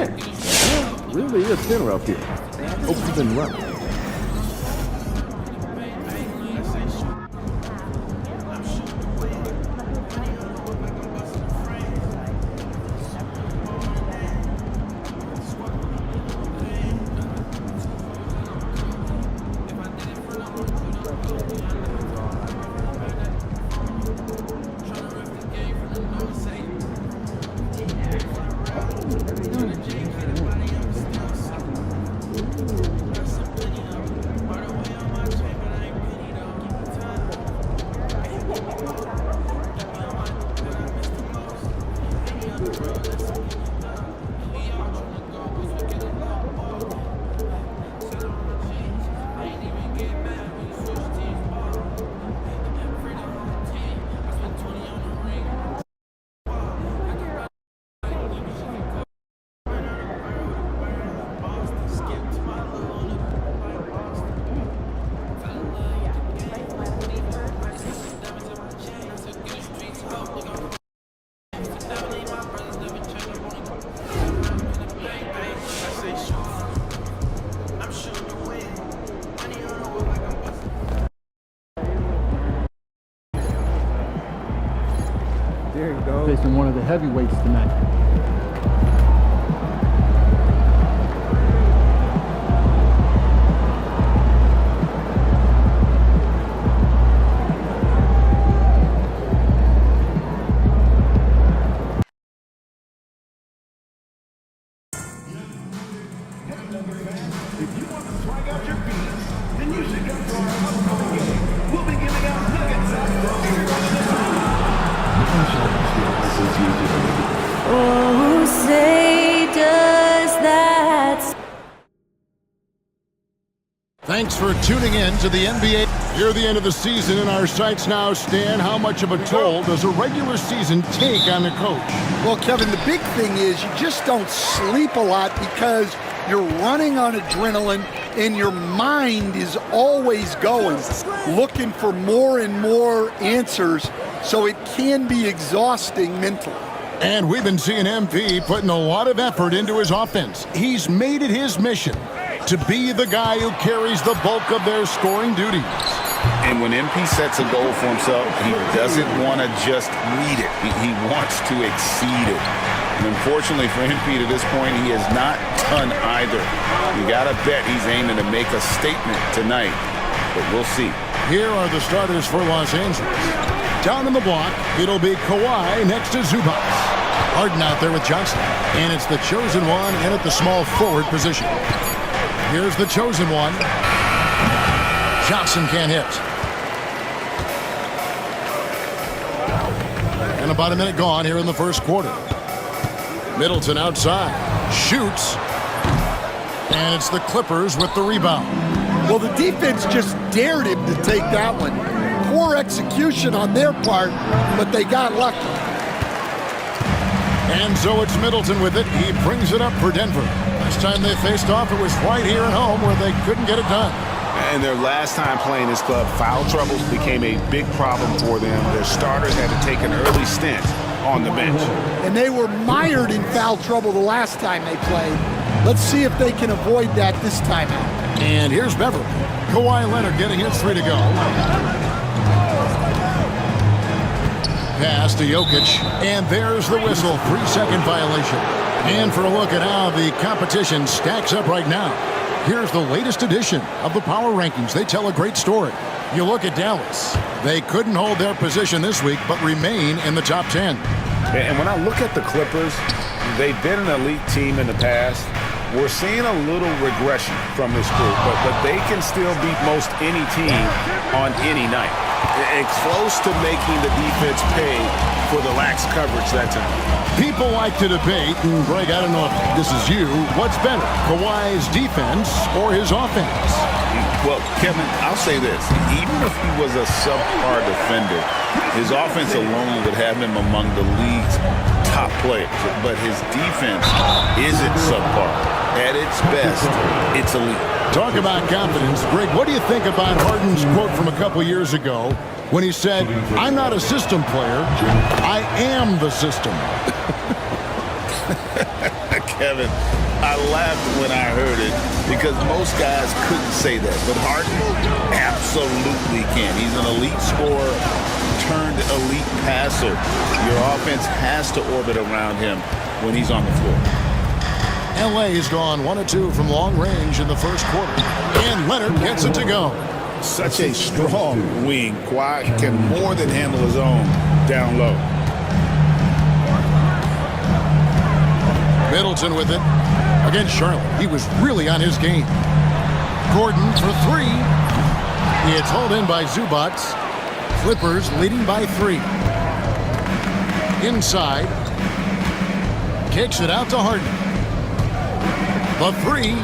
Man, well, really is thinner out here. Hope you've been running. There you go. Facing one of the heavyweights tonight. If you want to swag out your feet, then you should come to our upcoming game. We'll be giving out nuggets Oh, say does that. Thanks for tuning in to the NBA. Near the end of the season, and our sights now stand. How much of a toll does a regular season take on the coach? Well, Kevin, the big thing is you just don't sleep a lot because you're running on adrenaline and your mind is always going, looking for more and more answers, so it can be exhausting mentally. And we've been seeing MP putting a lot of effort into his offense. He's made it his mission to be the guy who carries the bulk of their scoring duties. And when MP sets a goal for himself, he doesn't want to just meet it. He wants to exceed it. And unfortunately for MP to this point, he has not done either. You got to bet he's aiming to make a statement tonight, but we'll see. Here are the starters for Los Angeles. Down in the block, it'll be Kawhi next to Zubac. Harden out there with Johnson. And it's the chosen one in at the small forward position. Here's the chosen one. Johnson can't hit. And about a minute gone here in the first quarter. Middleton outside. Shoots. And it's the Clippers with the rebound. Well, the defense just dared him to take that one. Poor execution on their part, but they got lucky. And so it's Middleton with it. He brings it up for Denver. Last time they faced off, it was right here at home where they couldn't get it done. And their last time playing this club, foul troubles became a big problem for them. Their starters had to take an early stint on the bench. And they were mired in foul trouble the last time they played. Let's see if they can avoid that this time out. And here's Beverly. Kawhi Leonard getting his 3 to go. Pass to Jokic. And there's the whistle. 3-second violation. And for a look at how the competition stacks up right now, here's the latest edition of the Power Rankings. They tell a great story. You look at Dallas. They couldn't hold their position this week, but remain in the top 10. And when I look at the Clippers, they've been an elite team in the past. We're seeing a little regression from this group, but they can still beat most any team on any night. And close to making the defense pay for the lax coverage that time. People like to debate, and Greg, I don't know if this is you, what's better, Kawhi's defense or his offense? Well, Kevin, I'll say this. Even if he was a subpar defender, his offense alone would have him among the league's top players. But his defense isn't subpar. At its best, it's elite. Talk about confidence. Greg, what do you think about Harden's quote from a couple years ago when he said, "I'm not a system player, I am the system"? Kevin. I laughed when I heard it because most guys couldn't say that. But Harden absolutely can. He's an elite scorer turned elite passer. Your offense has to orbit around him when he's on the floor. LA has gone 1 of 2 from long range in the first quarter. And Leonard gets it to go. Such a strong wing. Kawhi can more than handle his own down low. Middleton with it. Against Charlotte, he was really on his game. Gordon for 3. It's hauled in by Zubac. Clippers leading by 3. Inside. Kicks it out to Harden. The 3.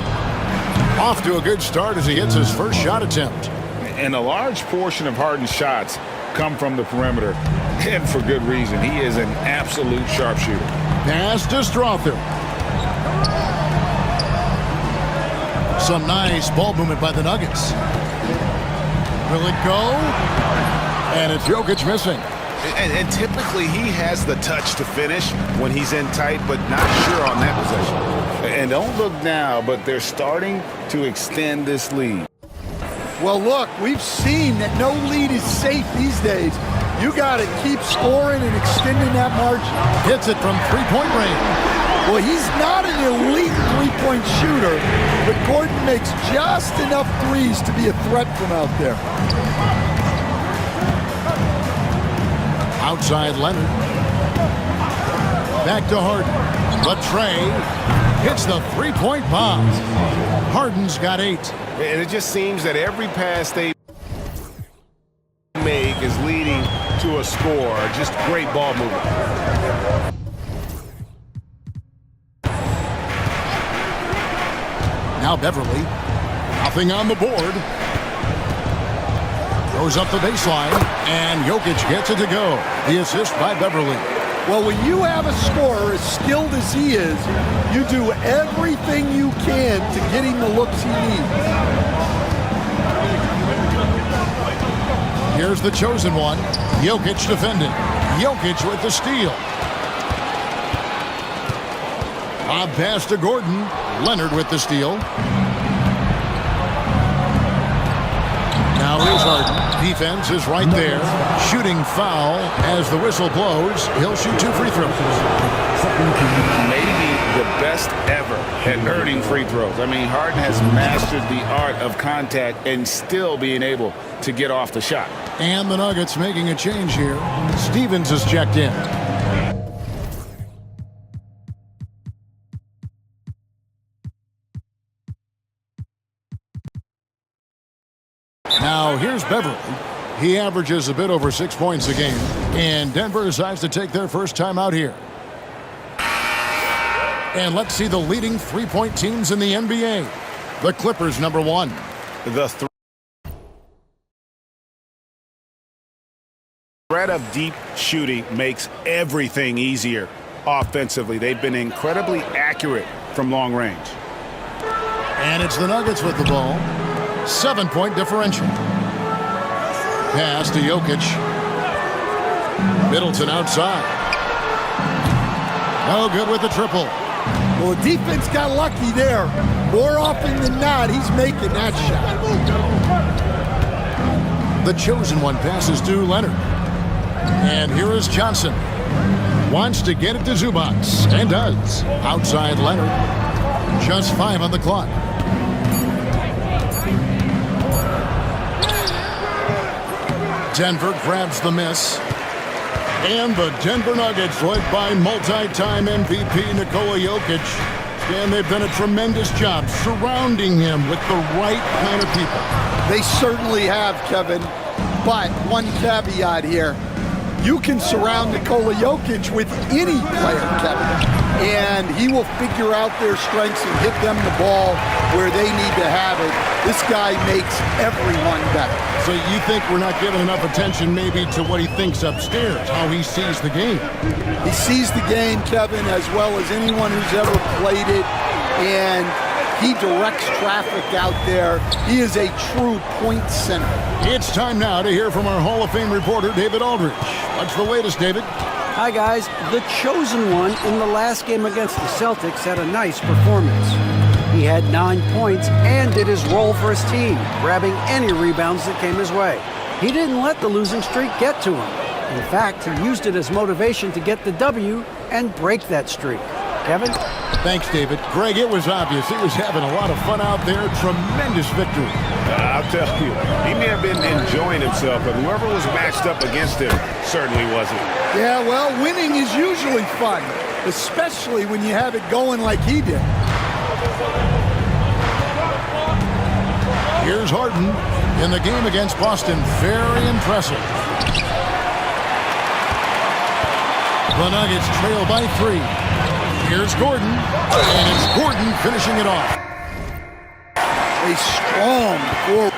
Off to a good start as he hits his first shot attempt. And a large portion of Harden's shots come from the perimeter. And for good reason. He is an absolute sharpshooter. Pass to Strother. Some nice ball movement by the Nuggets. Will it go? And it's Jokic missing. And typically he has the touch to finish when he's in tight, but not sure on that possession. And don't look now, but they're starting to extend this lead. Well, look, we've seen that no lead is safe these days. You got to keep scoring and extending that margin. Hits it from three-point range. Well, he's not an elite three-point shooter, but Gordon makes just enough threes to be a threat from out there. Outside Leonard. Back to Harden. Latrey hits the three-point bomb. Harden's got 8. And it just seems that every pass they make is leading to a score. Just great ball movement. Now Beverly. Nothing on the board. Goes up the baseline, and Jokic gets it to go. The assist by Beverly. Well, when you have a scorer as skilled as he is, you do everything you can to get him the looks he needs. Here's the chosen one. Jokic defending. Jokic with the steal. Lob pass to Gordon. Leonard with the steal. Now here's Harden. Defense is right there. Shooting foul as the whistle blows. He'll shoot 2 free throws. Maybe the best ever at earning free throws. I mean, Harden has mastered the art of contact and still being able to get off the shot. And the Nuggets making a change here. Stevens is checked in. Now here's Beverly. He averages a bit over 6 points a game. And Denver decides to take their first time out here. And let's see the leading three-point teams in the NBA. The Clippers, number 1. The threat of deep shooting makes everything easier offensively. They've been incredibly accurate from long range. And it's the Nuggets with the ball. 7-point differential. Pass to Jokic. Middleton outside. No good with the triple. Well, the defense got lucky there. More often than not, he's making that shot. The chosen one passes to Leonard. And here is Johnson. Wants to get it to Zubac. And does. Outside Leonard. Just 5 on the clock. Denver grabs the miss. And the Denver Nuggets, led by multi-time MVP Nikola Jokic. And they've done a tremendous job surrounding him with the right kind of people. They certainly have, Kevin. But one caveat here. You can surround Nikola Jokic with any player, Kevin. And he will figure out their strengths and hit them the ball where they need to have it. This guy makes everyone better. So you think we're not giving enough attention maybe to what he thinks upstairs, how he sees the game? He sees the game, Kevin, as well as anyone who's ever played it. And he directs traffic out there. He is a true point center. It's time now to hear from our Hall of Fame reporter, David Aldridge. What's the latest, David? Hi guys, the chosen one in the last game against the Celtics had a nice performance. He had 9 points and did his role for his team, grabbing any rebounds that came his way. He didn't let the losing streak get to him. In fact, he used it as motivation to get the W and break that streak. Kevin? Thanks, David. Greg, it was obvious he was having a lot of fun out there. Tremendous victory. I'll tell you, he may have been enjoying himself, but whoever was matched up against him certainly wasn't. Yeah, well, winning is usually fun, especially when you have it going like he did. Here's Harden in the game against Boston. Very impressive. The Nuggets trail by 3. Here's Gordon, and it's Gordon finishing it off. A strong forward.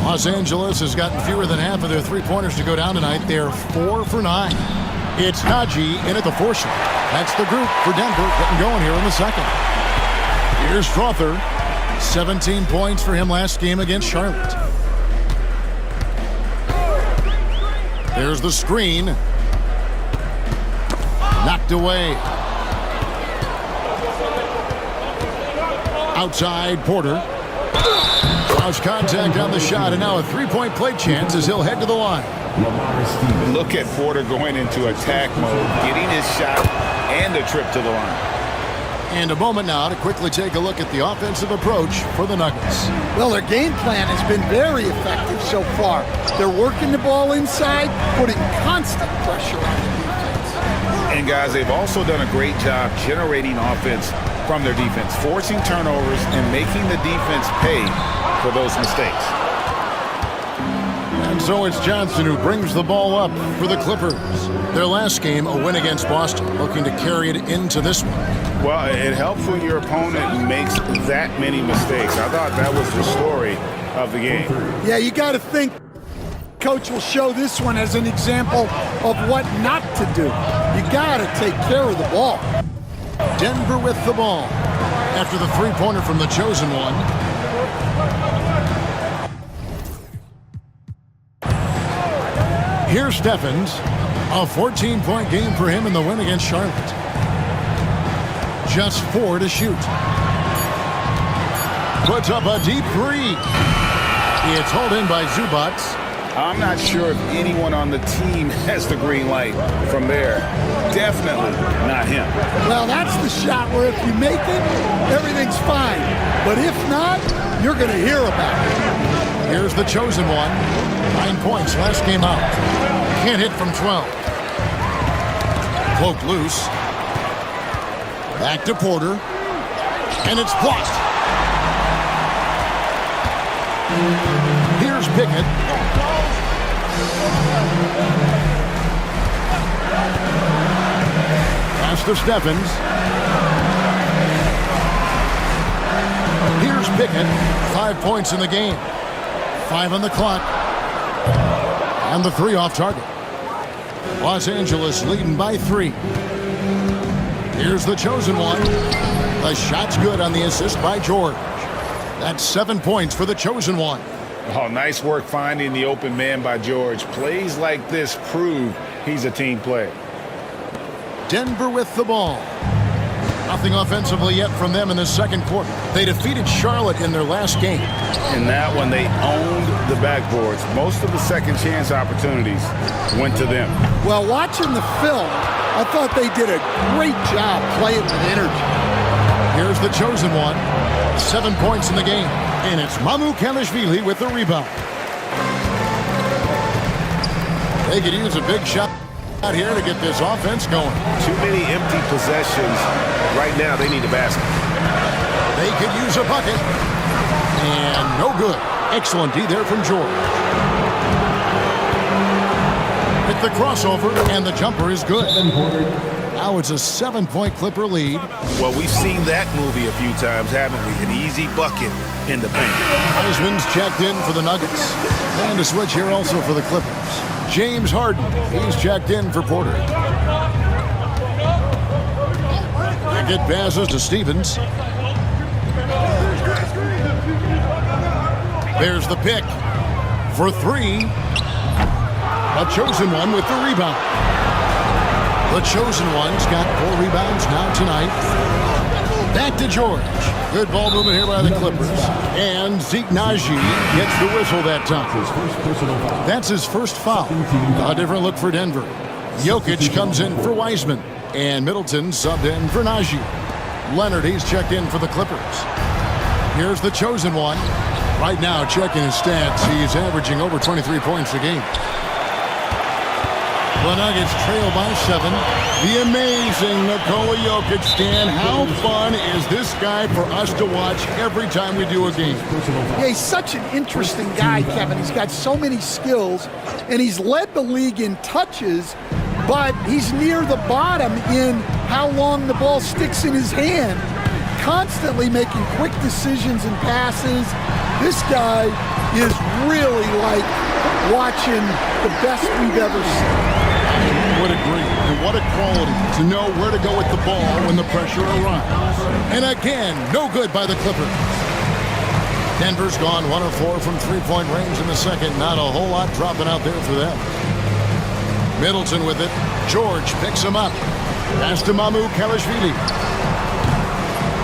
Los Angeles has gotten fewer than half of their three-pointers to go down tonight. They're 4 for 9. It's Haji in at the 4 shot. That's the group for Denver getting going here in the second. Here's Strother. 17 points for him last game against Charlotte. There's the screen. Knocked away. Outside, Porter. Draws contact on the shot, and now a three-point play chance as he'll head to the line. Look at Porter going into attack mode, getting his shot and a trip to the line. And a moment now to quickly take a look at the offensive approach for the Nuggets. Well, their game plan has been very effective so far. They're working the ball inside, putting constant pressure on the defense. And guys, they've also done a great job generating offense from their defense, forcing turnovers and making the defense pay for those mistakes. And so it's Johnson who brings the ball up for the Clippers. Their last game, a win against Boston, looking to carry it into this one. Well, it helps when your opponent makes that many mistakes. I thought that was the story of the game. Yeah, you got to think coach will show this one as an example of what not to do. You got to take care of the ball. Denver with the ball after the three-pointer from the chosen one. Here's Stephens. A 14-point game for him in the win against Charlotte. Just 4 to shoot. Puts up a deep 3. It's hauled in by Zubac. I'm not sure if anyone on the team has the green light from there. Definitely not him. Well, that's the shot where if you make it, everything's fine. But if not, you're going to hear about it. Here's the chosen one. 9 points last game out. Can't hit from 12. Poked loose. Back to Porter. And it's blocked. Here's Pickett. Pass to Stephens. Here's Pickett. 5 points in the game. 5 on the clock. And the 3 off target. Los Angeles leading by 3. Here's the chosen one. The shot's good on the assist by George. That's 7 points for the chosen one. Oh, nice work finding the open man by George. Plays like this prove he's a team player. Denver with the ball. Nothing offensively yet from them in the second quarter. They defeated Charlotte in their last game. In that one, they owned the backboards. Most of the second chance opportunities went to them. Well, watching the film, I thought they did a great job playing with energy. Here's the chosen one. 7 points in the game. And it's Mamukelashvili with the rebound. They could use a big shot out here to get this offense going. Too many empty possessions. Right now, they need a basket. They could use a bucket. And no good. Excellent D there from George. With the crossover, and the jumper is good. Now it's a 7-point Clipper lead. Well, we've seen that movie a few times, haven't we? An easy bucket in the paint. Heisman's checked in for the Nuggets. And a switch here also for the Clippers. James Harden, he's checked in for Porter. Pickett passes to Stevens. There's the pick for three. A chosen one with the rebound. The chosen one's got 4 rebounds now tonight. Back to George. Good ball movement here by the Clippers. And Zeke Naji gets the whistle that time. That's his first foul. A different look for Denver. Jokic comes in for Wiseman. And Middleton subbed in for Naji. Leonard, he's checked in for the Clippers. Here's the chosen one. Right now, checking his stats, he's averaging over 23 points a game. The Nuggets trail by 7. The amazing Nikola Jokic, Stan. How fun is this guy for us to watch every time we do a game? Yeah, he's such an interesting guy, Kevin. He's got so many skills, and he's led the league in touches, but he's near the bottom in how long the ball sticks in his hand. Constantly making quick decisions and passes. This guy is really like watching the best we've ever seen. Would agree. And what a quality to know where to go with the ball when the pressure arrives. And again, no good by the Clippers. Denver's gone 1 of 4 from three-point range in the second. Not a whole lot dropping out there for them. Middleton with it. George picks him up. Pass to Mamoukelashvili.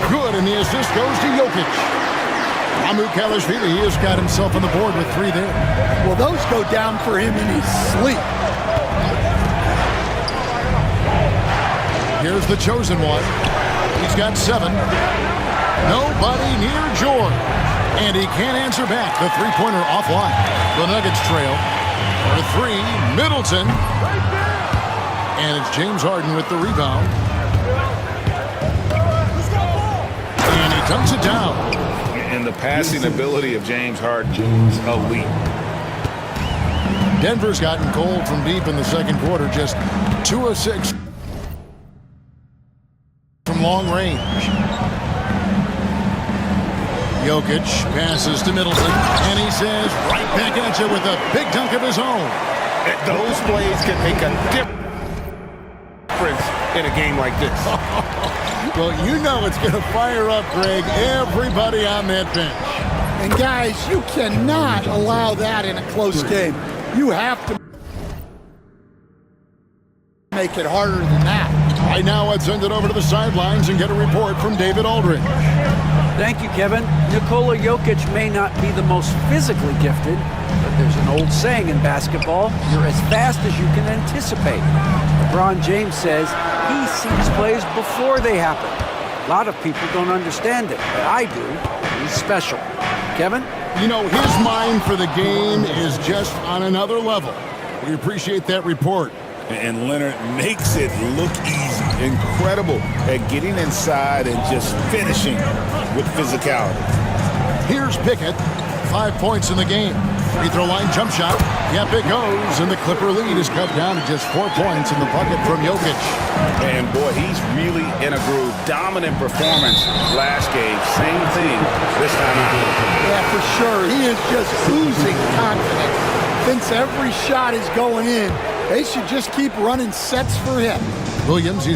Good, and the assist goes to Jokic. Mamoukelashvili, he has got himself on the board with 3 there. Well, those go down for him in his sleep. Here's the chosen one. He's got 7. Nobody near George. And he can't answer back. The three-pointer offline. The Nuggets trail. For 3, Middleton. And it's James Harden with the rebound. And he dunks it down. And the passing ability of James Harden is elite. Denver's gotten cold from deep in the second quarter. Just 2 of 6 from long range. Jokic passes to Middleton, and he says right back at you with a big dunk of his own. Those plays can make a difference in a game like this. Well, you know it's going to fire up, Greg, everybody on that bench. And guys, you cannot allow that in a close game. You have to make it harder than that. Right now, let's send it over to the sidelines and get a report from David Aldridge. Thank you, Kevin. Nikola Jokic may not be the most physically gifted, but there's an old saying in basketball, you're as fast as you can anticipate. LeBron James says he sees plays before they happen. A lot of people don't understand it, but I do. He's special. Kevin? You know, his mind for the game is just on another level. We appreciate that report. And Leonard makes it look easy. Incredible at getting inside and just finishing with physicality. Here's Pickett. 5 points in the game. Free throw line jump shot. Yep, it goes. And the Clipper lead is cut down to just 4 points in the bucket from Jokic. And boy, he's really in a groove. Dominant performance last game. Same thing this time out. Yeah, for sure. He is just oozing confidence. Thinks every shot is going in. They should just keep running sets for him. Williams.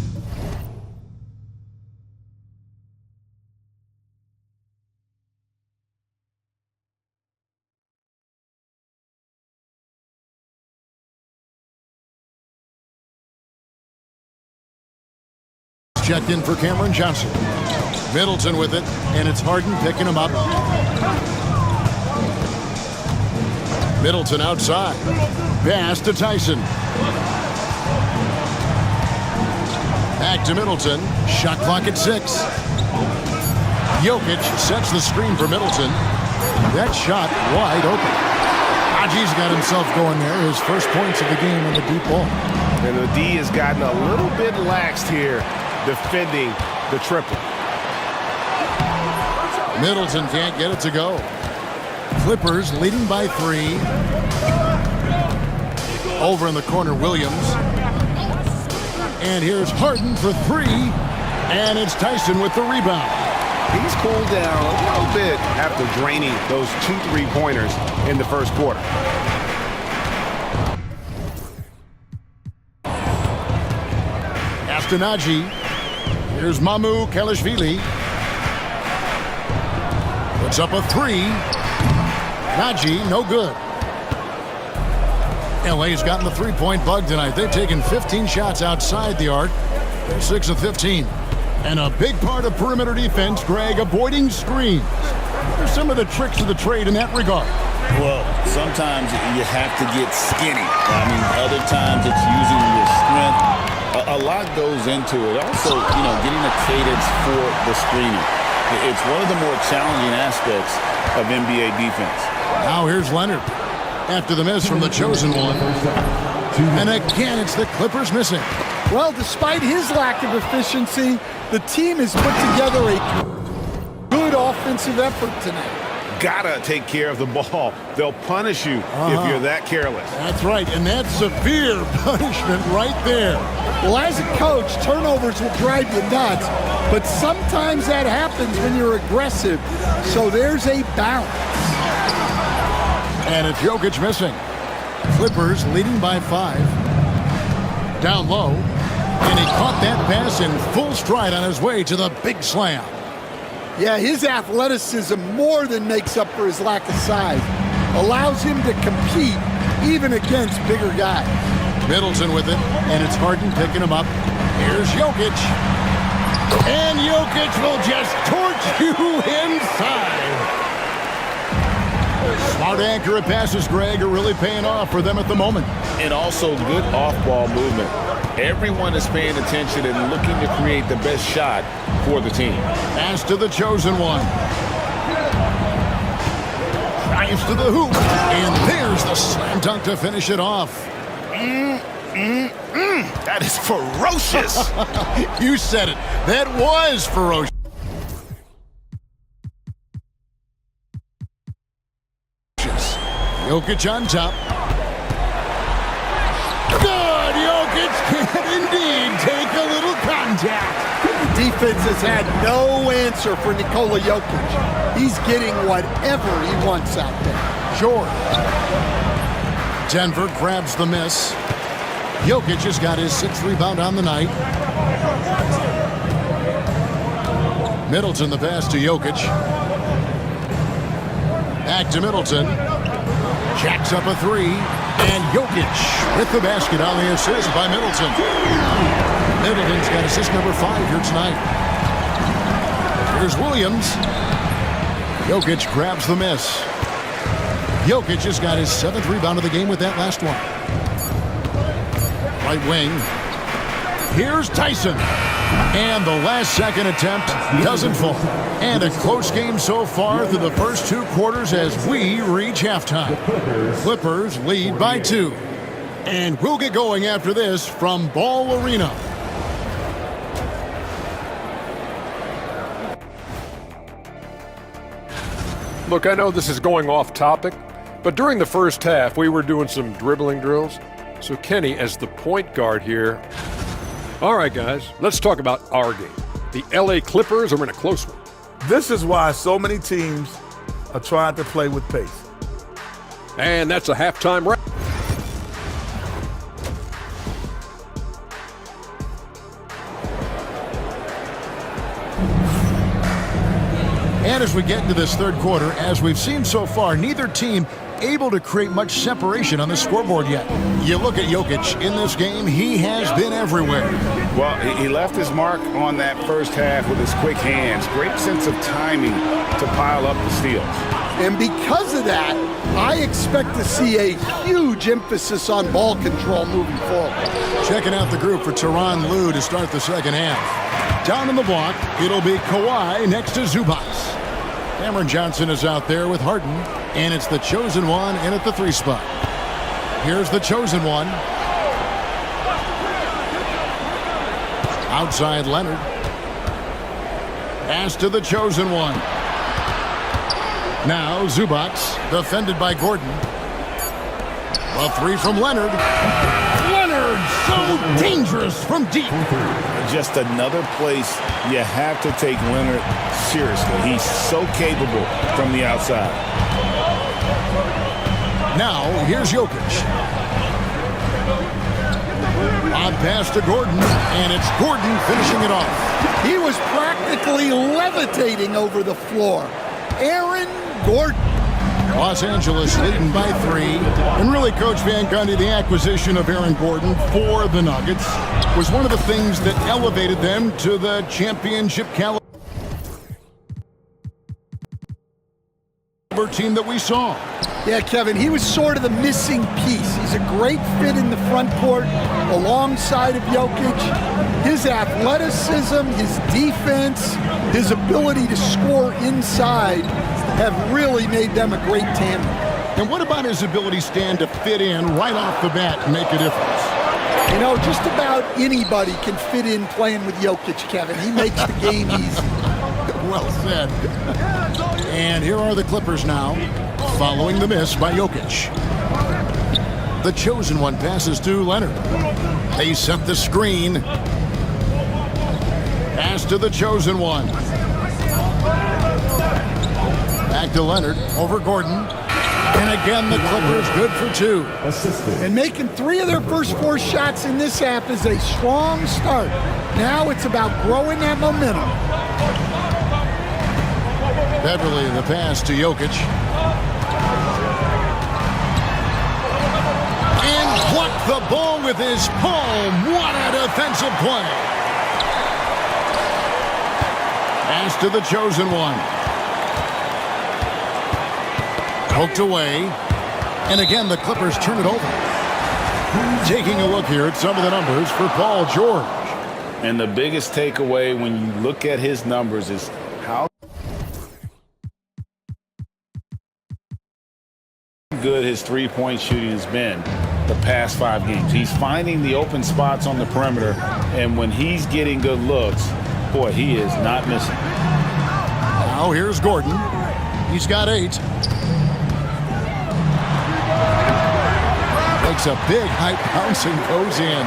Checked in for Cameron Johnson. Middleton with it, and it's Harden picking him up. Middleton outside. Pass to Tyson. Back to Middleton. Shot clock at 6. Jokic sets the screen for Middleton. That shot wide open. Naji's got himself going there. His first points of the game on the deep ball. And the D has gotten a little bit laxed here defending the triple. Middleton can't get it to go. Clippers leading by 3. Over in the corner, Williams. And here's Harden for 3. And it's Tyson with the rebound. He's cooled down a little bit after draining those 2 3-pointers in the first quarter. Pass to Naji. Here's Mamu Kelishvili. Puts up a three. Naji, no good. LA's gotten the three-point bug tonight. They've taken 15 shots outside the arc. They're 6 of 15. And a big part of perimeter defense, Greg, avoiding screens. There's some of the tricks of the trade in that regard. Well, sometimes you have to get skinny. I mean, other times it's using your strength. A lot goes into it. Also, getting a cadence for the screening. It's one of the more challenging aspects of NBA defense. Now here's Leonard. After the miss from the chosen one. And again, it's the Clippers missing. Well, despite his lack of efficiency, the team has put together a good offensive effort tonight. Gotta take care of the ball. They'll punish you if you're that careless. That's right, and that's severe punishment right there. Well, as a coach, turnovers will drive you nuts, but sometimes that happens when you're aggressive. So there's a balance. And it's Jokic missing. Clippers leading by 5. Down low. And he caught that pass in full stride on his way to the big slam. Yeah, his athleticism more than makes up for his lack of size. Allows him to compete even against bigger guys. Middleton with it, and it's Harden picking him up. Here's Jokic. And Jokic will just torch you inside. Smart, accurate passes, Greg, are really paying off for them at the moment. And also good off-ball movement. Everyone is paying attention and looking to create the best shot for the team. Pass to the chosen one. Drives to the hoop. And there's the slam dunk to finish it off. That is ferocious. You said it. That was ferocious. Jokic on top. Good! Jokic can indeed take a little contact. Defense has had no answer for Nikola Jokic. He's getting whatever he wants out there. Sure. Denver grabs the miss. Jokic has got his 6th rebound on the night. Middleton the pass to Jokic. Back to Middleton. Jacks up a 3. And Jokic with the basket on the assist by Middleton. Middleton's got assist number 5 here tonight. Here's Williams. Jokic grabs the miss. Jokic has got his 7th rebound of the game with that last one. Right wing. Here's Tyson. And the last-second attempt doesn't fall. And a close game so far through the first 2 quarters as we reach halftime. Clippers lead by 2. And we'll get going after this from Ball Arena. Look, I know this is going off topic, but during the first half, we were doing some dribbling drills. So Kenny, as the point guard here. All right, guys, let's talk about our game. The LA Clippers are in a close one. This is why so many teams are trying to play with pace. And that's a halftime wrap. And as we get into this third quarter, as we've seen so far, neither team able to create much separation on the scoreboard yet. You look at Jokic in this game, he has been everywhere. Well, he left his mark on that first half with his quick hands. Great sense of timing to pile up the steals. And because of that, I expect to see a huge emphasis on ball control moving forward. Checking out the group for Tyronn Lue to start the second half. Down in the block, it'll be Kawhi next to Zubac. Cameron Johnson is out there with Harden, and it's the chosen one in at the 3 spot. Here's the chosen one. Outside Leonard. Pass to the chosen one. Now Zubac, defended by Gordon. A 3 from Leonard. Leonard, so dangerous from deep. Just another place you have to take Leonard seriously. He's so capable from the outside. Now, here's Jokic. On pass to Gordon, and it's Gordon finishing it off. He was practically levitating over the floor. Aaron Gordon. Los Angeles leading by 3. And really, Coach Van Gundy, the acquisition of Aaron Gordon for the Nuggets was one of the things that elevated them to the championship caliber team that we saw. Yeah, Kevin, he was sort of the missing piece. He's a great fit in the front court alongside of Jokic. His athleticism, his defense, his ability to score inside have really made them a great tandem. And what about his ability, Stan, to fit in right off the bat and make a difference? You know, just about anybody can fit in playing with Jokic, Kevin. He makes the game easy. Well said. And here are the Clippers now, following the miss by Jokic. The chosen one passes to Leonard. They set the screen. Pass to the chosen one. Back to Leonard, over Gordon. And again, the Clippers good for 2. And making 3 of their first 4 shots in this half is a strong start. Now it's about growing that momentum. Beverly, the pass to Jokic. And blocked the ball with his palm. What a defensive play. Pass to the chosen one. Poked away. And again, the Clippers turn it over. Taking a look here at some of the numbers for Paul George. And the biggest takeaway when you look at his numbers is how good his three-point shooting has been the past 5 games. He's finding the open spots on the perimeter, and when he's getting good looks, boy, he is not missing. Now here's Gordon. He's got 8. Makes a big high bounce and goes in.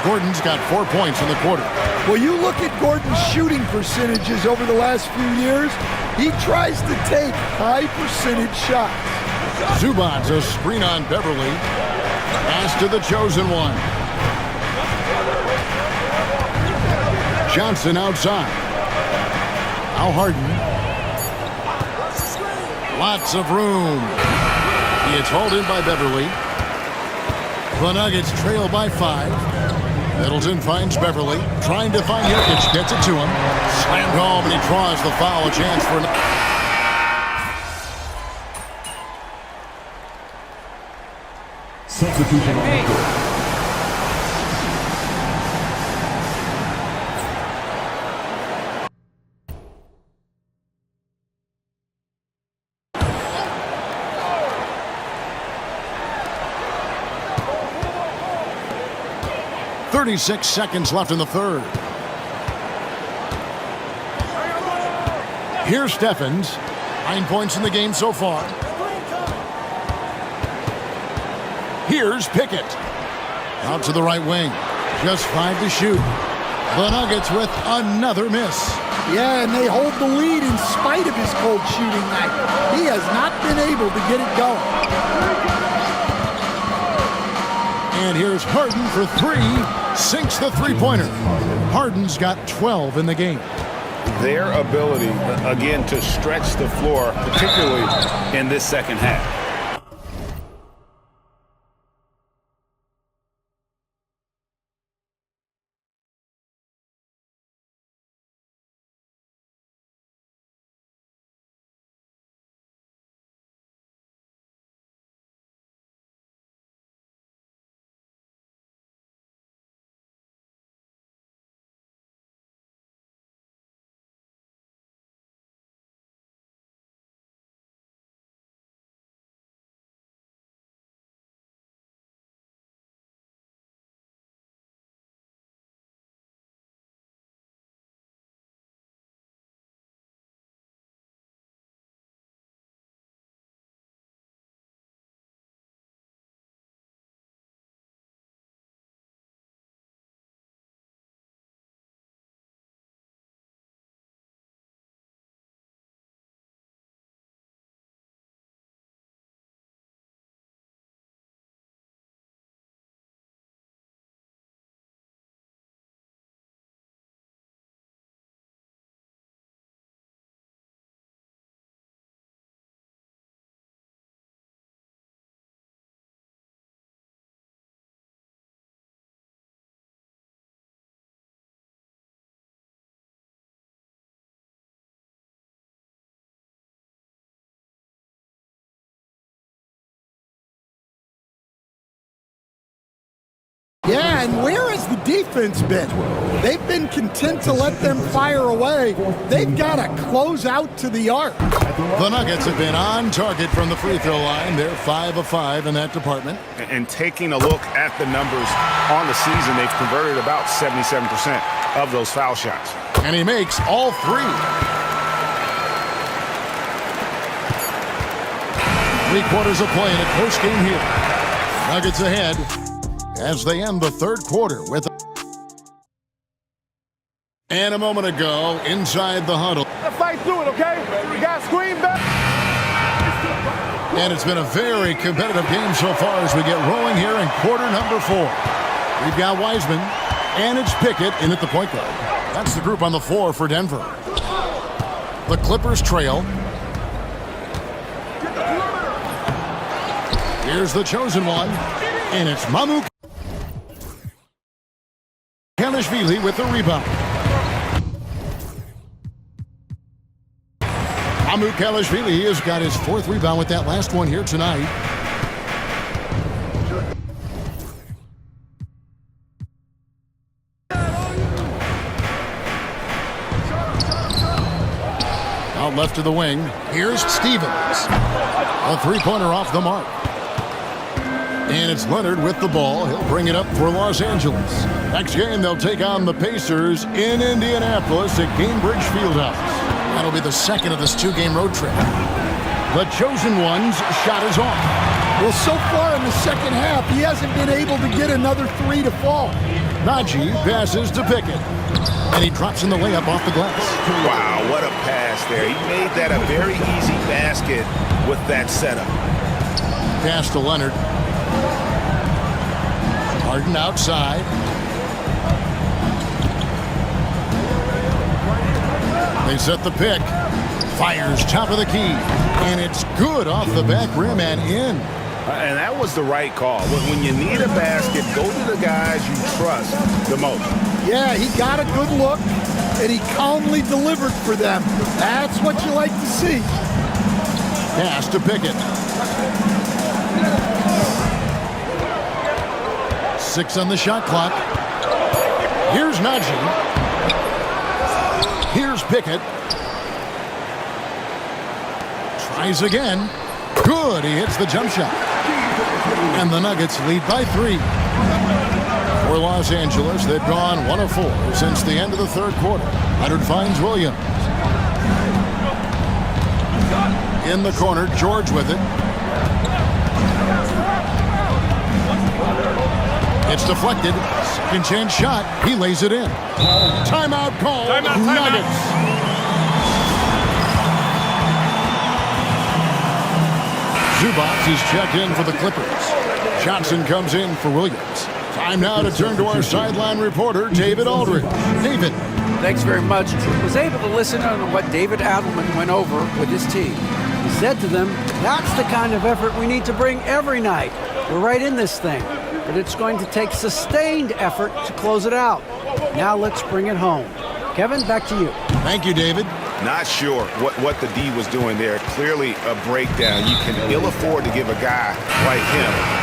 Gordon's got 4 points in the quarter. Well, you look at Gordon's shooting percentages over the last few years, he tries to take high percentage shots. Zubac's a screen on Beverly. Pass to the chosen one. Johnson outside. Now Harden. Lots of room. It's hauled in by Beverly. The Nuggets trail by 5. Middleton finds Beverly. Trying to find Jokic. Gets it to him. Slammed home, and he draws the foul. A chance for Substitution on the court. .36 seconds left in the third. Here's Stephens. 9 points in the game so far. Here's Pickett. Out to the right wing. Just 5 to shoot. The Nuggets with another miss. Yeah, and they hold the lead in spite of his cold shooting night. He has not been able to get it going. And here's Harden for 3. Sinks the three-pointer. Harden's got 12 in the game. Their ability, again, to stretch the floor, particularly in this second half. Yeah, and where has the defense been? They've been content to let them fire away. They've got to close out to the arc. The Nuggets have been on target from the free throw line. They're 5 of 5 in that department. And taking a look at the numbers on the season, they've converted about 77% of those foul shots. And he makes all 3. 3 quarters of play in a close game here. Nuggets ahead as they end the third quarter with. And a moment ago, inside the huddle. Let's fight through it, okay? We got screen back. And it's been a very competitive game so far as we get rolling here in quarter number 4. We've got Wiseman, and it's Pickett in at the point guard. That's the group on the floor for Denver. The Clippers trail. Here's the chosen one, and it's Mamou Kelishvili with the rebound. Mamou Kelishvili has got his 4th rebound with that last one here tonight. Out left to the wing. Here's Stevens. A 3-pointer off the mark. And it's Leonard with the ball. He'll bring it up for Los Angeles. Next game, they'll take on the Pacers in Indianapolis at Gainbridge Fieldhouse. That'll be the second of this 2-game road trip. The chosen one's shot is off. Well, so far in the second half, he hasn't been able to get another 3 to fall. Najee passes to Pickett. And he drops in the layup off the glass. Wow, what a pass there. He made that a very easy basket with that setup. Pass to Leonard. Harden outside. They set the pick. Fires top of the key. And it's good off the back rim and in. And that was the right call. When you need a basket, go to the guys you trust the most. Yeah, he got a good look, and he calmly delivered for them. That's what you like to see. Pass to Pickett. 6 on the shot clock. Here's Najee. Here's Pickett. Tries again. Good. He hits the jump shot. And the Nuggets lead by 3. For Los Angeles, they've gone 1 of 4 since the end of the third quarter. Leonard finds Williams. In the corner, George with it. It's deflected. Second chance shot. He lays it in. Timeout call. Nuggets. Zubac is checked in for the Clippers. Johnson comes in for Williams. Time now to turn to our sideline reporter, David Aldridge. David. Thanks very much. I was able to listen to what David Adelman went over with his team. He said to them, that's the kind of effort we need to bring every night. We're right in this thing, but it's going to take sustained effort to close it out. Now let's bring it home. Kevin, back to you. Thank you, David. Not sure what the D was doing there. Clearly a breakdown. You can ill afford to give a guy like him.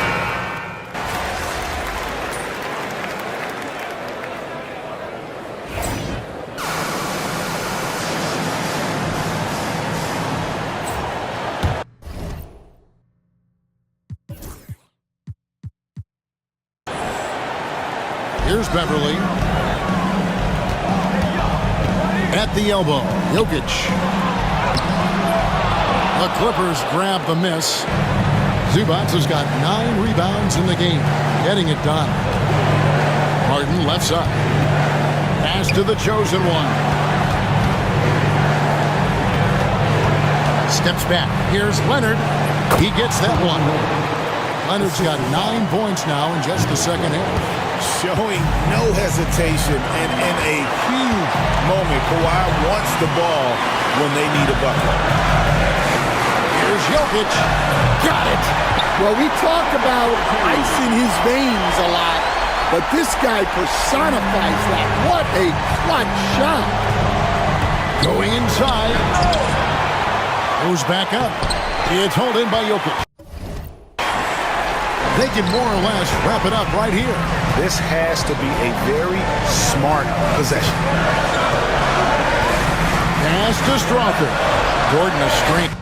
Here's Beverly. At the elbow, Jokic. The Clippers grab the miss. Zubac has got 9 rebounds in the game, getting it done. Harden left side. Pass to the chosen one. Steps back. Here's Leonard. He gets that one. Leonard's got 9 points now in just the second half. Showing no hesitation and in a huge moment. Kawhi wants the ball when they need a bucket. Here's Jokic. Got it. Well, we talk about ice in his veins a lot, but this guy personifies that. What a clutch shot. Going inside. Goes back up. It's held in by Jokic. They can more or less wrap it up right here. This has to be a very smart possession. Pass to Strawther. Gordon a screen.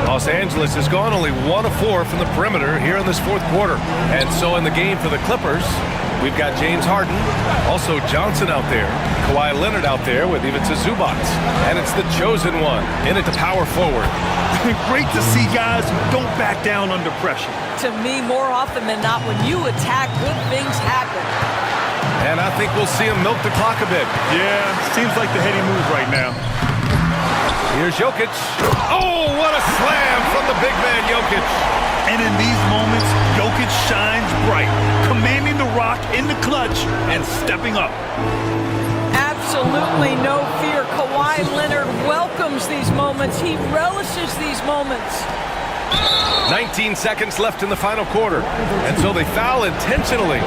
Los Angeles has gone only 1 of 4 from the perimeter here in this fourth quarter. And so in the game for the Clippers, we've got James Harden, also Johnson out there, Kawhi Leonard out there with Ivica Zubac. And it's the chosen one in at the power forward. Great to see guys who don't back down under pressure. To me, more often than not, when you attack, good things happen. And I think we'll see him milk the clock a bit. Yeah, seems like the heady move right now. Here's Jokic. Oh, what a slam from the big man, Jokic. And in these moments, Jokic shines bright, commanding the rock in the clutch and stepping up. Absolutely no fear. Kawhi Leonard welcomes these moments. He relishes these moments. 19 seconds left in the final quarter. And so they foul intentionally.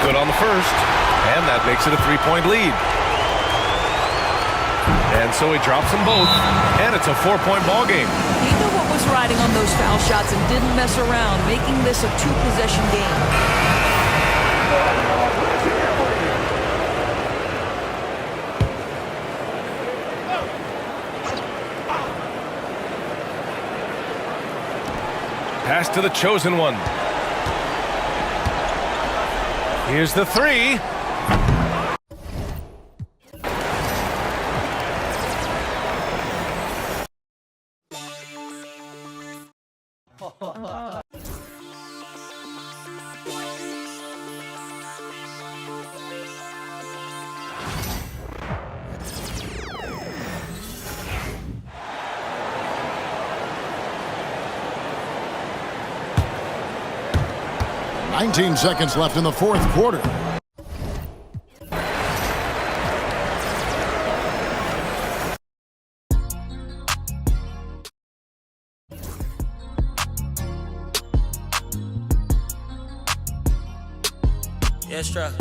Good on the first. And that makes it a 3-point lead. And so he drops them both, and it's a 4-point ball game. He knew what was riding on those foul shots and didn't mess around, making this a 2-possession game. Pass to the chosen one. Here's the three. Nineteen seconds left in the fourth quarter. Yes, sir.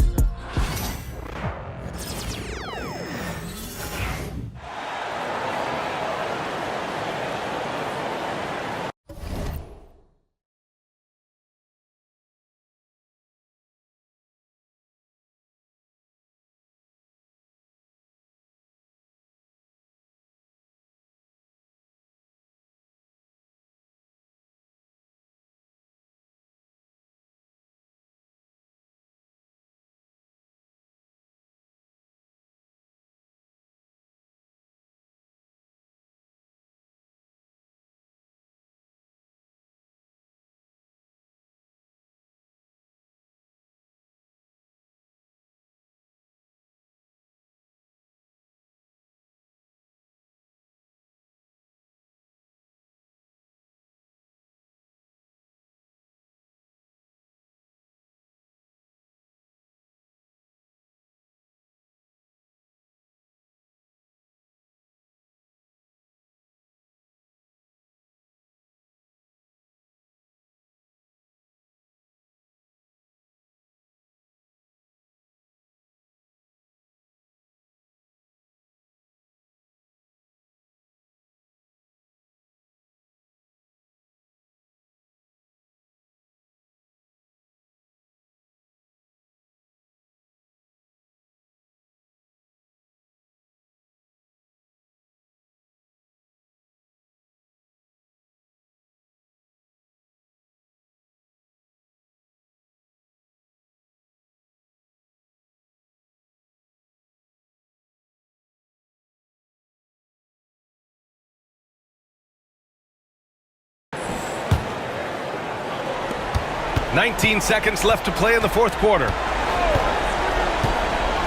"19 seconds left to play in the fourth quarter.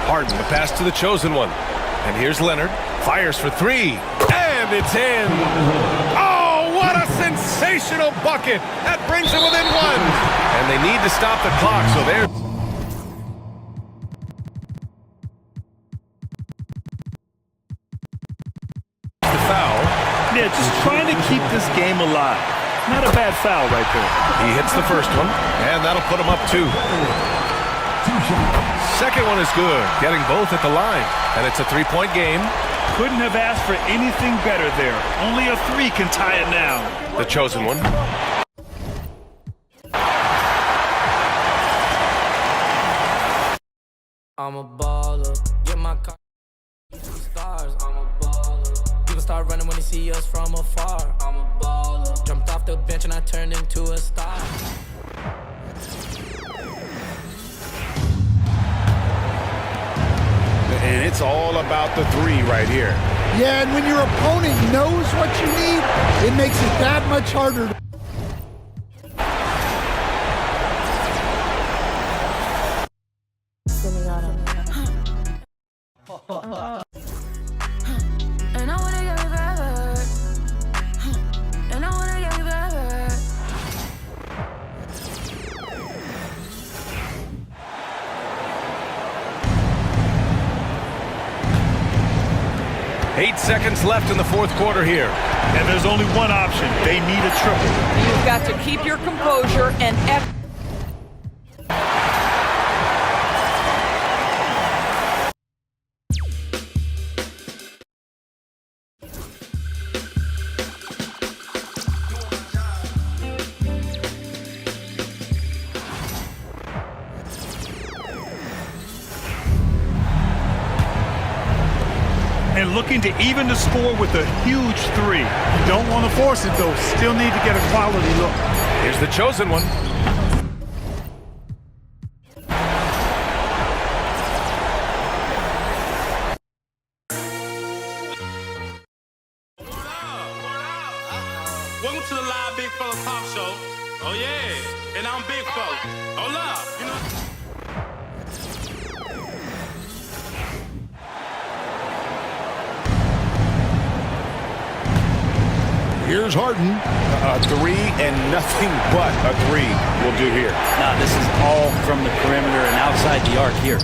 Harden, the pass to the chosen one. And here's Leonard. Fires for three. And it's in. Oh, what a sensational bucket. That brings them within one. And they need to stop the clock, so alive. Not a bad foul right there. He hits the first one, and that'll put him up 2. Second one is good, getting both at the line, and it's a 3-point game. Couldn't have asked for anything better there. Only a 3 can tie it now. The chosen one. I'm a baller. Get my car. Stars. I'm a baller. People start running when they see us from afar. I'm a baller. Jumped off the bench and I turned into a star. And it's all about the 3 right here. Yeah, and when your opponent knows what you need, it makes it that much harder. And I wanna get back. And I wanna get back. 8 seconds left in the fourth quarter here. And there's only one option. They need a triple. You've got to keep your composure and And looking to even the score with a huge 3. You don't want to force it, though. Still need to get a quality look. Here's the chosen one. Welcome to the live Big Fella Pop Show. Oh yeah, and I'm Big Fella. Hold up, you know. Here's Harden. A 3 and nothing but a 3 will do here. Nah, this is all from the perimeter and outside the arc here.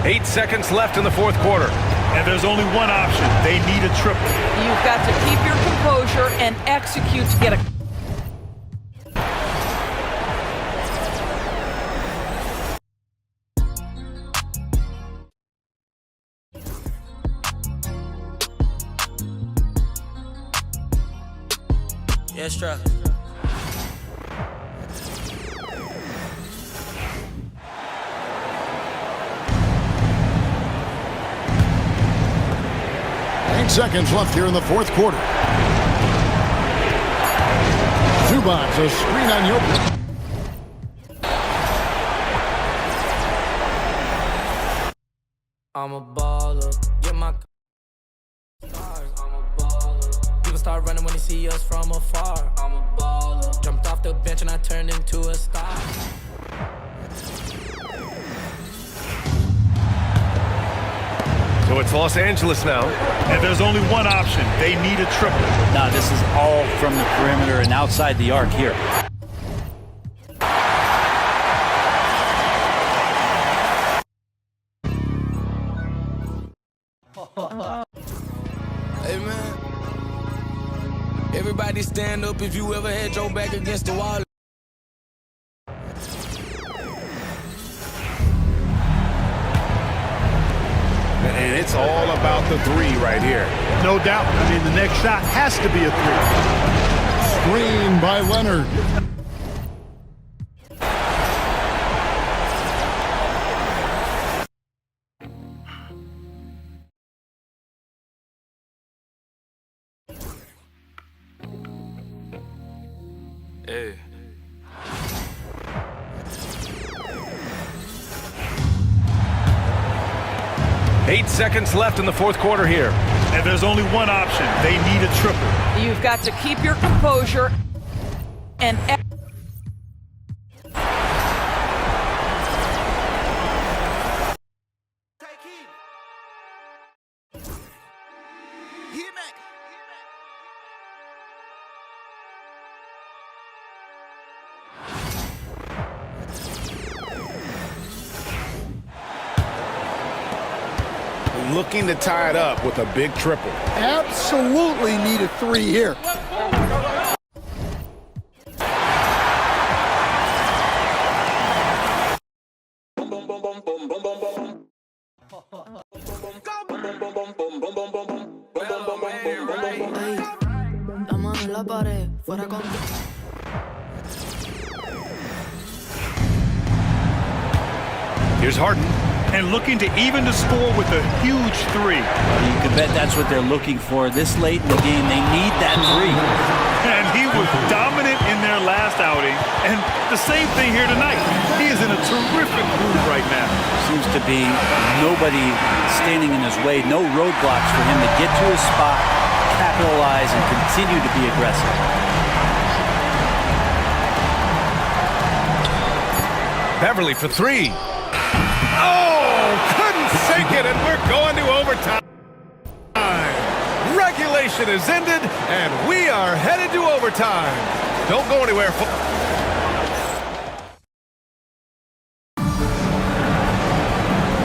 Eight seconds left in the fourth quarter. And there's only one option. They need a triple. you've got to keep your composure and execute to get a Yes, try. Seconds left here in the fourth quarter. Zubac, a screen on Jokic. I'm a baller. Get my stars. I'm a baller. People start running when they see us from afar. I'm a baller. Jumped off the bench and I turned into a star. So it's Los Angeles now. And there's only one option. They need a triple. Nah, this is all from the perimeter and outside the arc here. Hey, man. Everybody stand up if you ever had your back against the wall. And it's all about the 3 right here. No doubt. I mean, the next shot has to be a 3. Screen by Leonard. Hey. 8 seconds left in the fourth quarter here. And there's only one option. They need a triple. You've got to keep your composure and looking to tie it up with a big triple. Absolutely need a 3 here. La mano en la pared, fuera con... Here's Harden. And looking to even the score with a huge 3. You can bet that's what they're looking for. This late in the game, they need that 3. And he was dominant in their last outing. And the same thing here tonight. He is in a terrific groove right now. Seems to be nobody standing in his way. No roadblocks for him to get to his spot, capitalize, and continue to be aggressive. Beverly for 3. Oh, couldn't sink it, and we're going to overtime. Regulation is ended, and we are headed to overtime. Don't go anywhere.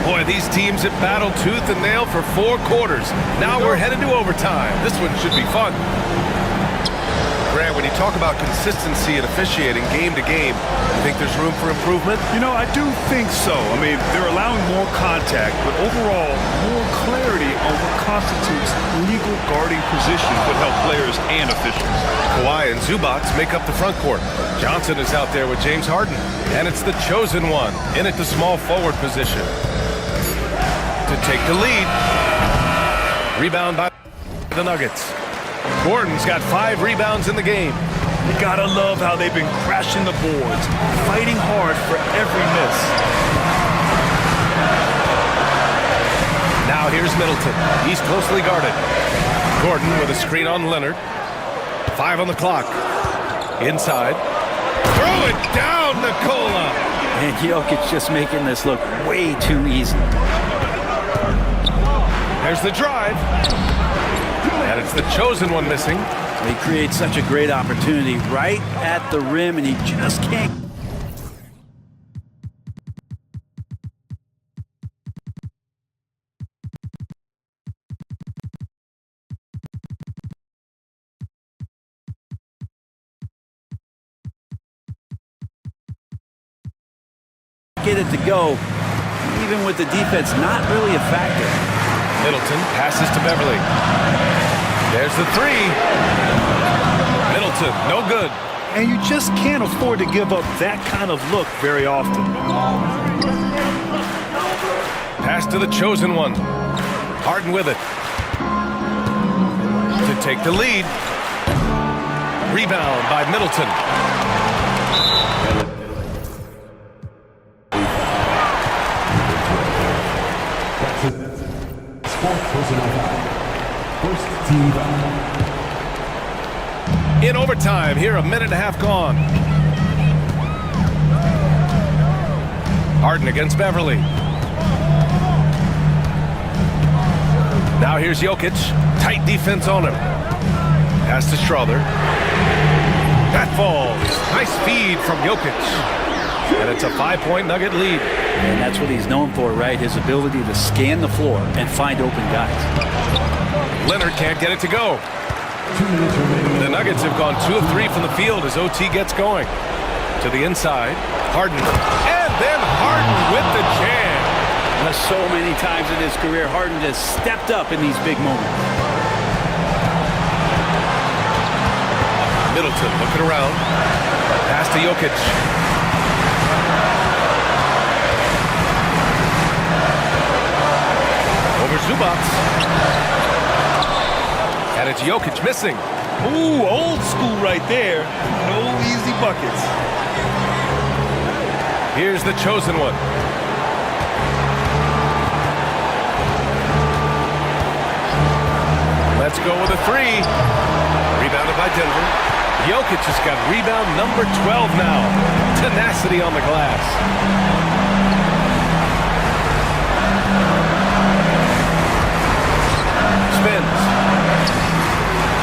Boy, these teams have battled tooth and nail for 4 quarters. Now we're headed to overtime. This one should be fun. Grant, when you talk about consistency and officiating game to game, you think there's room for improvement? You know, I do think so. I mean, they're allowing more contact, but overall, more clarity on what constitutes legal guarding position would help players and officials. Kawhi and Zubac make up the front court. Johnson is out there with James Harden, and it's the chosen one in at the small forward position to take the lead. Rebound by the Nuggets. Gordon's got 5 rebounds in the game. You gotta love how they've been crashing the boards, fighting hard for every miss. Now here's Middleton. He's closely guarded. Gordon with a screen on Leonard. 5 on the clock. Inside. Throw it down, Nikola. And Jokic just making this look way too easy. There's the drive. And it's the chosen one missing. He creates such a great opportunity right at the rim, and he just can't. Get it to go, even with the defense not really a factor. Middleton passes to Beverly. There's the 3. Middleton, no good. And you just can't afford to give up that kind of look very often. Pass to the chosen one. Harden with it. To take the lead. Rebound by Middleton. In overtime, here a minute and a half gone. Harden against Beverly. Now here's Jokic. Tight defense on him. Pass to Strother. That falls. Nice feed from Jokic. And it's a 5-point Nugget lead. And that's what he's known for, right? His ability to scan the floor and find open guys. Leonard can't get it to go. The Nuggets have gone 2 of 3 from the field as OT gets going. To the inside, Harden. And then Harden with the jam. So many times in his career, Harden has stepped up in these big moments. Middleton looking around. Pass to Jokic. Over Zubac. And it's Jokic missing. Ooh, old school right there. No easy buckets. Here's the chosen one. Let's go with a 3. Rebounded by Denver. Jokic has got rebound number 12 now. Tenacity on the glass. Spins.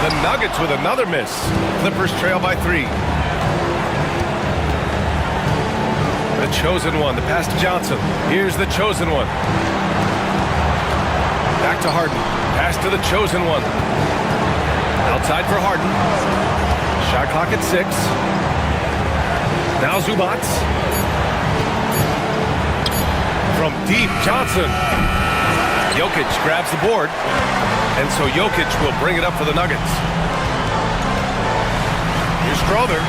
The Nuggets with another miss. Clippers trail by 3. The chosen one. The pass to Johnson. Here's the chosen one. Back to Harden. Pass to the chosen one. Outside for Harden. Shot clock at 6. Now Zubac. From deep, Johnson. Jokic grabs the board. And so Jokic will bring it up for the Nuggets. Here's Strother.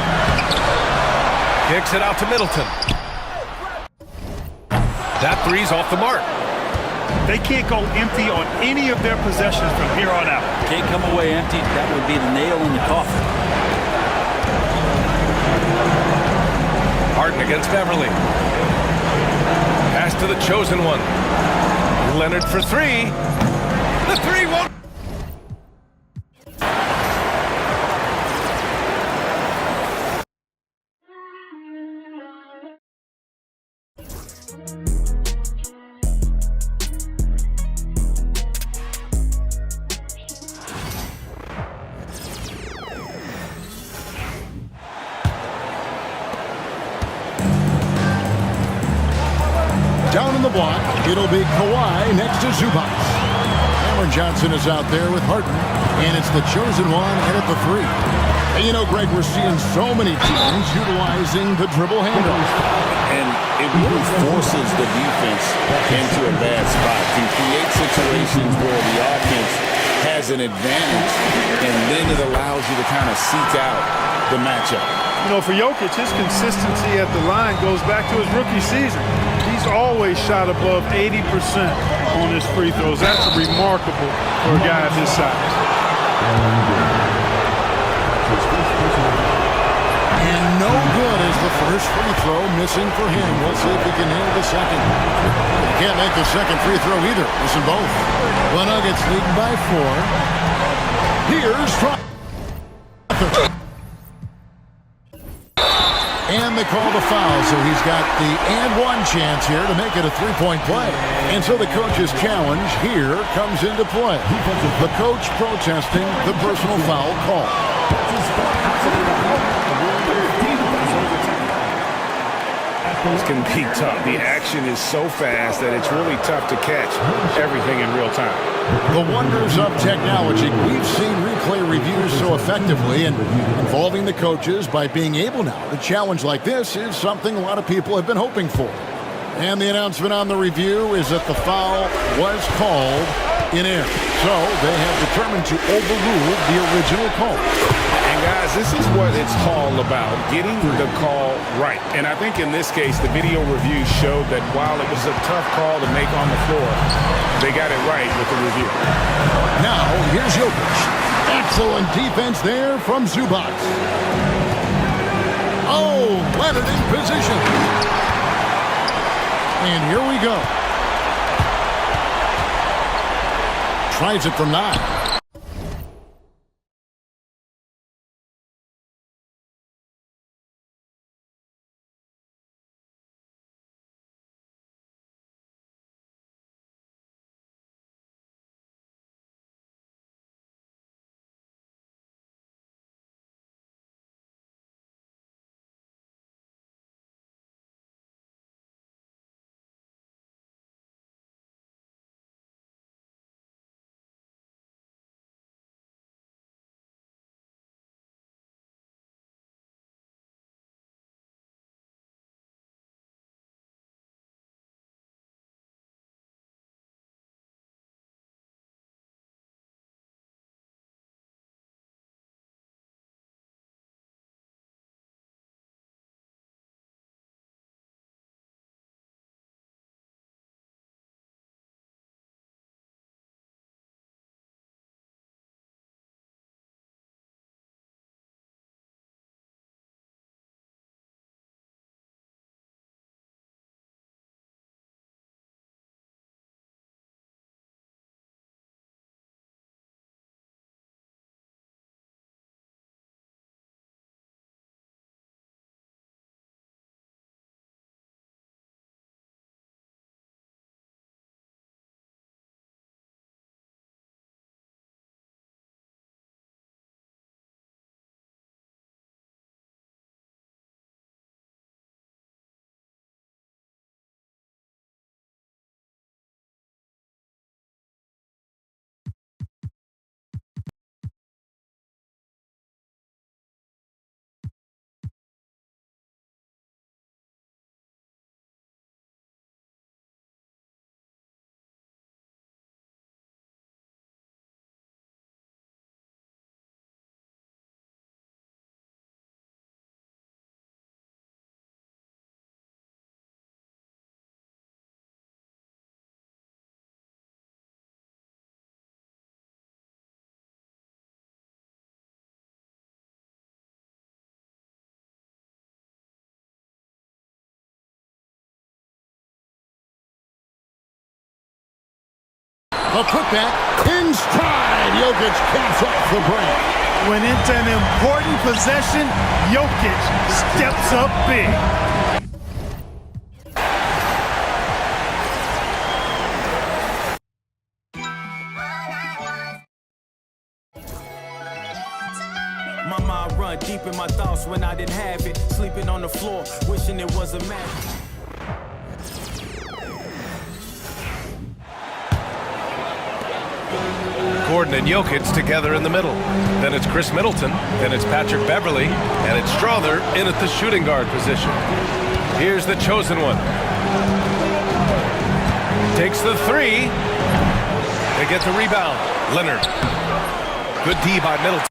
Kicks it out to Middleton. That three's off the mark. They can't go empty on any of their possessions from here on out. Can't come away empty. That would be the nail in the coffin. Harden against Beverly. Pass to the chosen one. Leonard for 3. The 3 won't. Down in the block, it'll be Kawhi next to Zubac. Cameron Johnson is out there with Harden, and it's the chosen one in at the 3. And you know, Greg, we're seeing so many teams utilizing the dribble handoff. And it really forces the defense into a bad spot. Can create situations where the offense has an advantage, and then it allows you to kind of seek out the matchup. You know, for Jokic, his consistency at the line goes back to his rookie season. He's always shot above 80% on his free throws. That's remarkable for a guy of his size. And no good is the first free throw missing for him. We'll see if he can nail the second. He can't make the second free throw either. Missing both. The Nuggets leading by 4. Here's Strother. And they call the foul, so he's got the and-one chance here to make it a three-point play. And so the coach's challenge here comes into play. The coach protesting the personal foul call. This can be tough. The action is so fast that it's really tough to catch everything in real time. The wonders of technology. We've seen replay reviews so effectively, and involving the coaches by being able now to challenge like this is something a lot of people have been hoping for. And the announcement on the review is that the foul was called in air. So they have determined to overrule the original call. And guys, this is what it's all about, getting the call right. And I think in this case, the video review showed that while it was a tough call to make on the floor, they got it right with the review. Now, here's Jokic. Excellent defense there from Zubac. Oh, Leonard in position. And here we go. Tries it from 9. A putback in stride. Jokic caps off the break. When it's an important possession, Jokic steps up big. My mind run deep in my thoughts when I didn't have it. Sleeping on the floor, wishing it was a magic. Gordon and Jokic together in the middle. Then it's Chris Middleton. Then it's Patrick Beverley. And it's Strother in at the shooting guard position. Here's the chosen one. Takes the three. They get the rebound. Leonard. Good D by Middleton.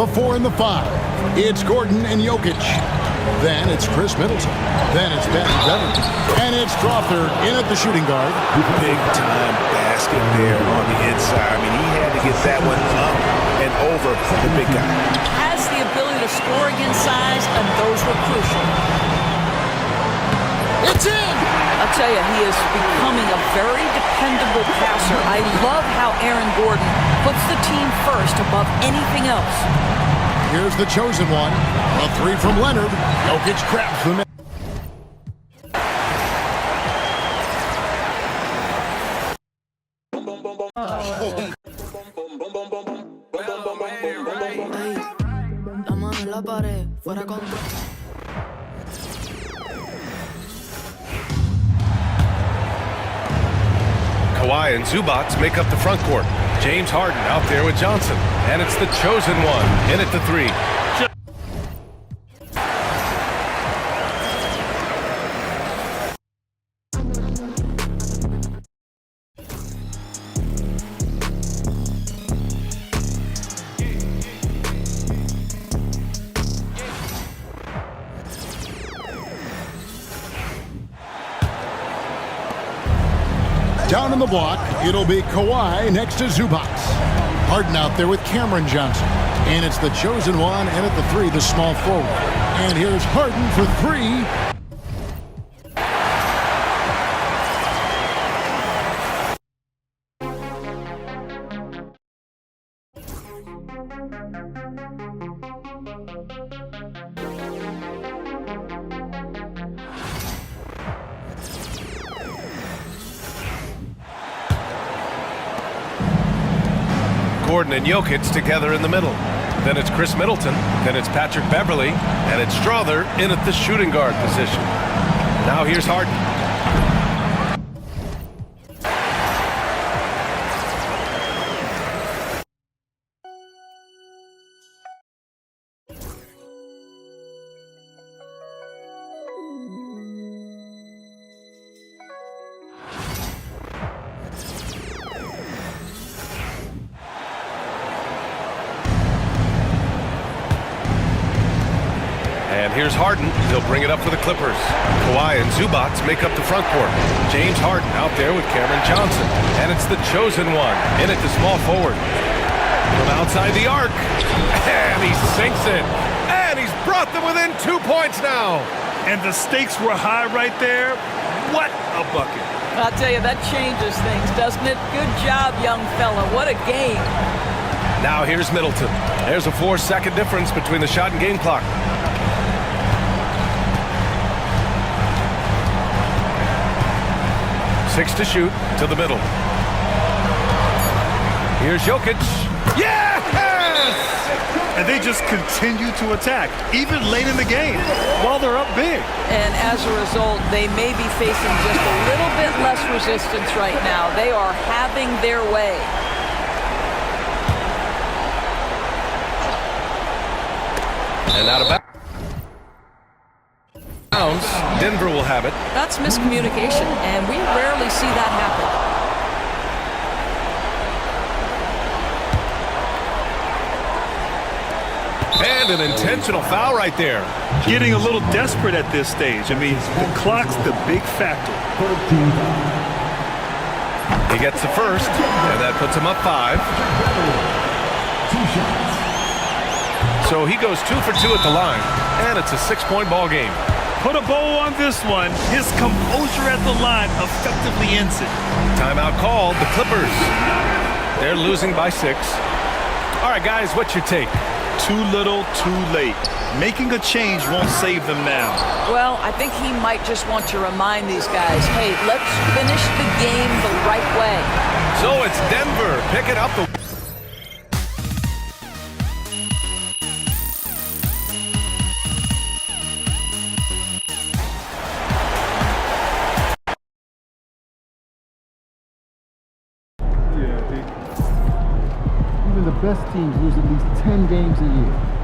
Before in the 5, it's Gordon and Jokic. Then it's Chris Middleton. Then it's Patrick Beverley. And it's Strother in at the shooting guard. Big time basket there on the inside. I mean, he had to get that one up and over the big guy. Has the ability to score against size, and those were crucial. It's in! I'll tell you, he is becoming a very dependable passer. I love how Aaron Gordon puts the team first above anything else. Here's the chosen one. A three from Leonard. Jokic grabs them. La mano en la pared, fuera contra. Kawhi and Zubac make up the front court. James Harden out there with Johnson. And it's the chosen one in at the three. Down in the block, it'll be Kawhi next to Zubac. Harden out there with Cameron Johnson. And it's the chosen one, and at the three, the small forward. And here's Harden for three. Gordon and Jokic together in the middle. Then it's Chris Middleton. Then it's Patrick Beverley. And it's Strother in at the shooting guard position. Now here's Harden. And here's Harden. He'll bring it up for the Clippers. Kawhi and Zubac make up the front court. James Harden out there with Cameron Johnson. And it's the chosen one in at the small forward. From outside the arc. And he sinks it. And he's brought them within 2 points now. And the stakes were high right there. What a bucket. I'll tell you, that changes things, doesn't it? Good job, young fella. What a game. Now here's Middleton. There's a 4-second difference between the shot and game clock. 6 to shoot to the middle. Here's Jokic. Yes! And they just continue to attack, even late in the game, while they're up big. And as a result, they may be facing just a little bit less resistance right now. They are having their way. And out of bounds. Denver will have it. That's miscommunication, and we rarely see that happen. And an intentional foul right there. Getting a little desperate at this stage. I mean, the clock's the big factor. He gets the first, and that puts him up 5. So he goes 2 for 2 at the line, and it's a 6-point ball game. Put a bow on this one. His composure at the line effectively ends it. Timeout called. The Clippers. They're losing by 6. All right, guys, what's your take? Too little, too late. Making a change won't save them now. Well, I think he might just want to remind these guys, hey, let's finish the game the right way. So it's Denver picking up the... Even the best teams lose at least 10 games a year.